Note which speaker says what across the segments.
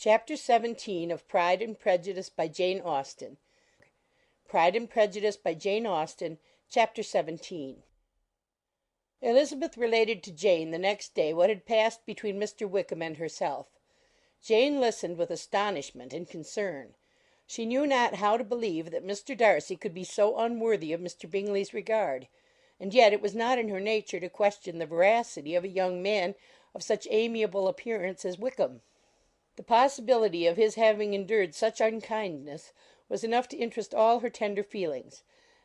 Speaker 1: Chapter 17 of Pride and Prejudice by Jane Austen. Pride and Prejudice by Jane Austen, Chapter 17. Elizabeth related to Jane the next day what had passed between Mr. Wickham and herself. Jane listened with astonishment and concern. She knew not how to believe that Mr. Darcy could be so unworthy of Mr. Bingley's regard, and yet it was not in her nature to question the veracity of a young man of such amiable appearance as Wickham. The possibility of his having endured such unkindness was enough to interest all her tender feelings,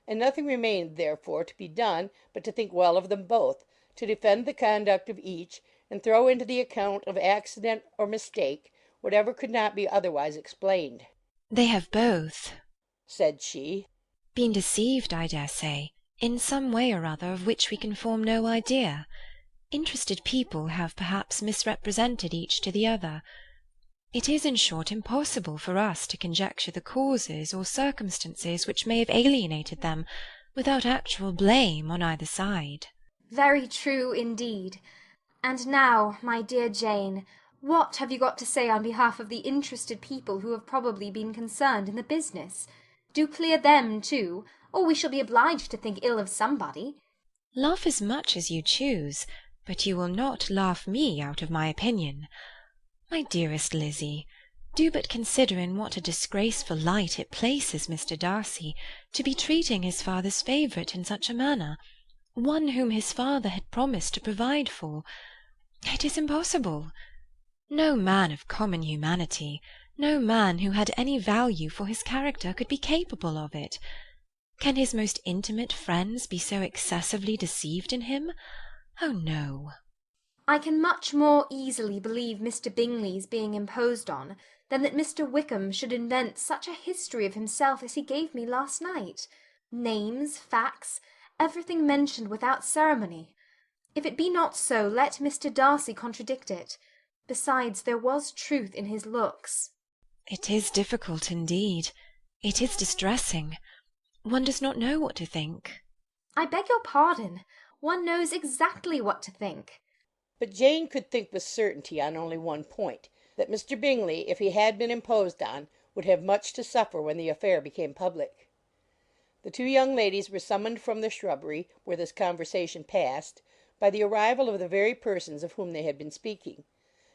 Speaker 1: and nothing remained therefore to be done but to think well of them both, to defend the conduct of each, and throw into the account of accident or mistake whatever could not be otherwise explained.
Speaker 2: "They have both,"
Speaker 1: said she,
Speaker 2: "been deceived, I dare say, in some way or other of which we can form no idea. Interested people have perhaps misrepresented each to the other. It is, in short, impossible for us to conjecture the causes or circumstances which may have alienated them, without actual blame on either side."
Speaker 3: Very true indeed. And now, my dear Jane, what have you got to say on behalf of the interested people who have probably been concerned in the business? Do clear them too, or we shall be obliged to think ill of somebody.
Speaker 2: Laugh as much as you choose, but you will not laugh me out of my opinion. My dearest Lizzie, do but consider in what a disgraceful light it places Mr. Darcy to be treating his father's favourite in such a manner, one whom his father had promised to provide for. It is impossible. No man of common humanity, no man who had any value for his character, could be capable of it. Can his most intimate friends be so excessively deceived in him? Oh, no.
Speaker 3: I can much more easily believe Mr. Bingley's being imposed on than that Mr. Wickham should invent such a history of himself as he gave me last night. Names, facts, everything mentioned without ceremony. If it be not so, let Mr. Darcy contradict it. Besides, there was truth in his looks.
Speaker 2: It is difficult indeed. It is distressing. One does not know what to think.
Speaker 3: I beg your pardon. One knows exactly what to think.
Speaker 1: But Jane could think with certainty on only one point, that Mr. Bingley, if he had been imposed on, would have much to suffer when the affair became public. The two young ladies were summoned from the shrubbery, where this conversation passed, by the arrival of the very persons of whom they had been speaking.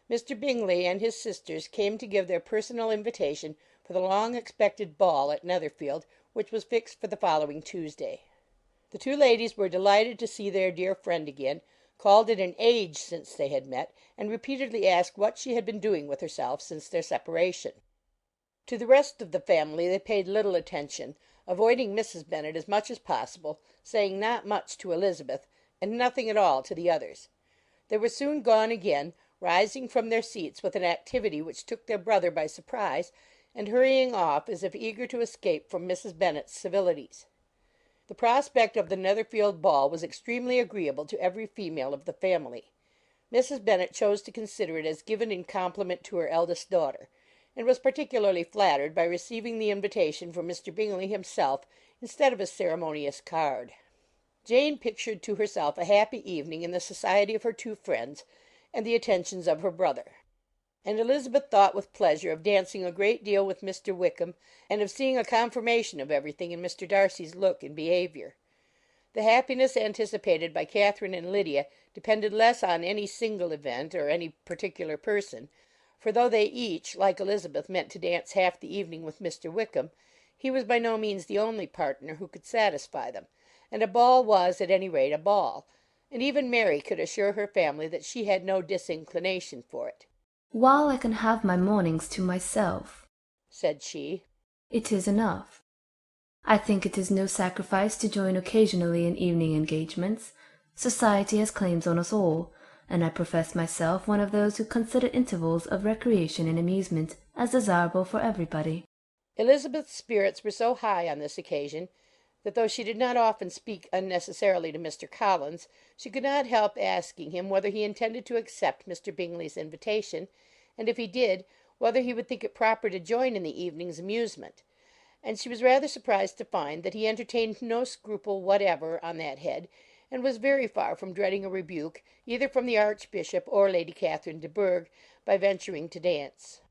Speaker 1: Mr. Bingley and his sisters came to give their personal invitation for the long-expected ball at Netherfield, which was fixed for the following Tuesday. The two ladies were delighted to see their dear friend again, called it an age since they had met, and repeatedly asked what she had been doing with herself since their separation. To the rest of the family they paid little attention, avoiding Mrs. Bennet as much as possible, saying not much to Elizabeth, and nothing at all to the others. They were soon gone again, rising from their seats with an activity which took their brother by surprise, and hurrying off as if eager to escape from Mrs. Bennet's civilities. The prospect of the Netherfield ball was extremely agreeable to every female of the family. Mrs. Bennet chose to consider it as given in compliment to her eldest daughter, and was particularly flattered by receiving the invitation from Mr. Bingley himself instead of a ceremonious card. Jane pictured to herself a happy evening in the society of her two friends, and the attentions of her brother; and Elizabeth thought with pleasure of dancing a great deal with Mr. Wickham, and of seeing a confirmation of everything in Mr. Darcy's look and behaviour. The happiness anticipated by Catherine and Lydia depended less on any single event or any particular person, for though they each, like Elizabeth, meant to dance half the evening with Mr. Wickham, he was by no means the only partner who could satisfy them, and a ball was at any rate a ball, and even Mary could assure her family that she had no disinclination for it.
Speaker 4: "While I can have my mornings to myself,"
Speaker 1: said she,
Speaker 4: "it is enough. I think it is no sacrifice to join occasionally in evening engagements. Society has claims on us all, and I profess myself one of those who consider intervals of recreation and amusement as desirable for everybody."
Speaker 1: Elizabeth's spirits were so high on this occasion that though she did not often speak unnecessarily to Mr. Collins, she could not help asking him whether he intended to accept Mr. Bingley's invitation, and if he did, whether he would think it proper to join in the evening's amusement; and she was rather surprised to find that he entertained no scruple whatever on that head, and was very far from dreading a rebuke, either from the Archbishop or Lady Catherine de Bourgh, by venturing to dance.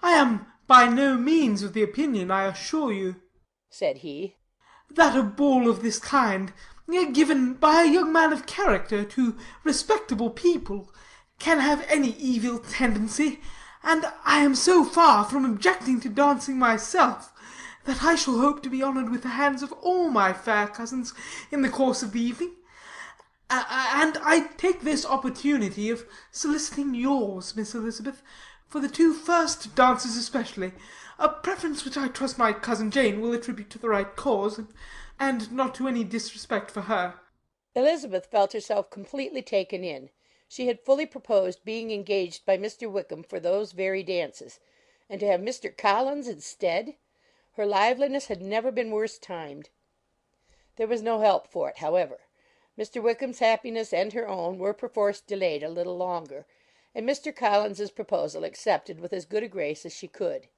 Speaker 5: I am by no means of the opinion, I assure you,"
Speaker 1: said he,
Speaker 5: "that a ball of this kind, given by a young man of character to respectable people, can have any evil tendency, and I am so far from objecting to dancing myself, that I shall hope to be honoured with the hands of all my fair cousins in the course of the evening. And I take this opportunity of soliciting yours, Miss Elizabeth, for the two first dances especially, a preference which I trust my cousin Jane will attribute to the right cause, and not to any disrespect for her."
Speaker 1: Elizabeth felt herself completely taken in. She had fully proposed being engaged by Mr. Wickham for those very dances, and to have Mr. Collins instead! Her liveliness had never been worse timed. There was no help for it, however. Mr. Wickham's happiness and her own were perforce delayed a little longer, and Mr. Collins's proposal accepted with as good a grace as she could.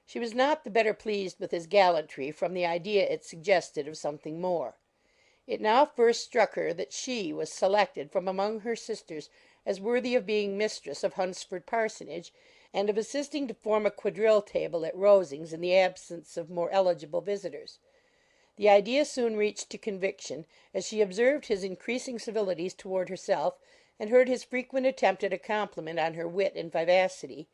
Speaker 1: She was not the better pleased with his gallantry from the idea it suggested of something more. It now first struck her that she was selected from among her sisters as worthy of being mistress of Hunsford Parsonage, and of assisting to form a quadrille table at Rosings in the absence of more eligible visitors. The idea soon reached to conviction, as she observed his increasing civilities toward herself, and heard his frequent attempt at a compliment on her wit and vivacity,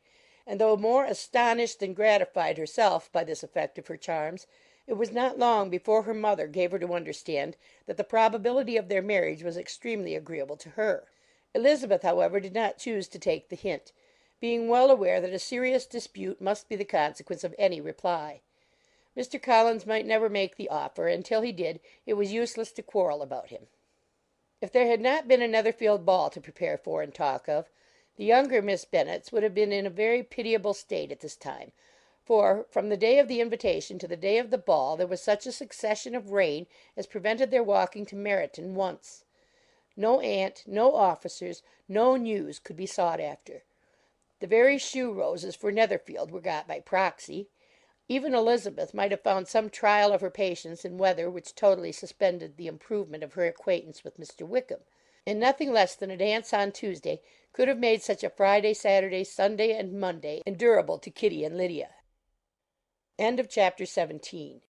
Speaker 1: and though more astonished than gratified herself by this effect of her charms, it was not long before her mother gave her to understand that the probability of their marriage was extremely agreeable to her. Elizabeth, however, did not choose to take the hint, being well aware that a serious dispute must be the consequence of any reply. Mr. Collins might never make the offer, and till he did, it was useless to quarrel about him. If there had not been a Netherfield ball to prepare for and talk of, the younger Miss Bennets would have been in a very pitiable state at this time, for, from the day of the invitation to the day of the ball, there was such a succession of rain as prevented their walking to Meryton once. No aunt, no officers, no news could be sought after. The very shoe roses for Netherfield were got by proxy. Even Elizabeth might have found some trial of her patience in weather which totally suspended the improvement of her acquaintance with Mr. Wickham, and nothing less than a dance on Tuesday could have made such a Friday, Saturday, Sunday, and Monday endurable to Kitty and Lydia. Chapter 17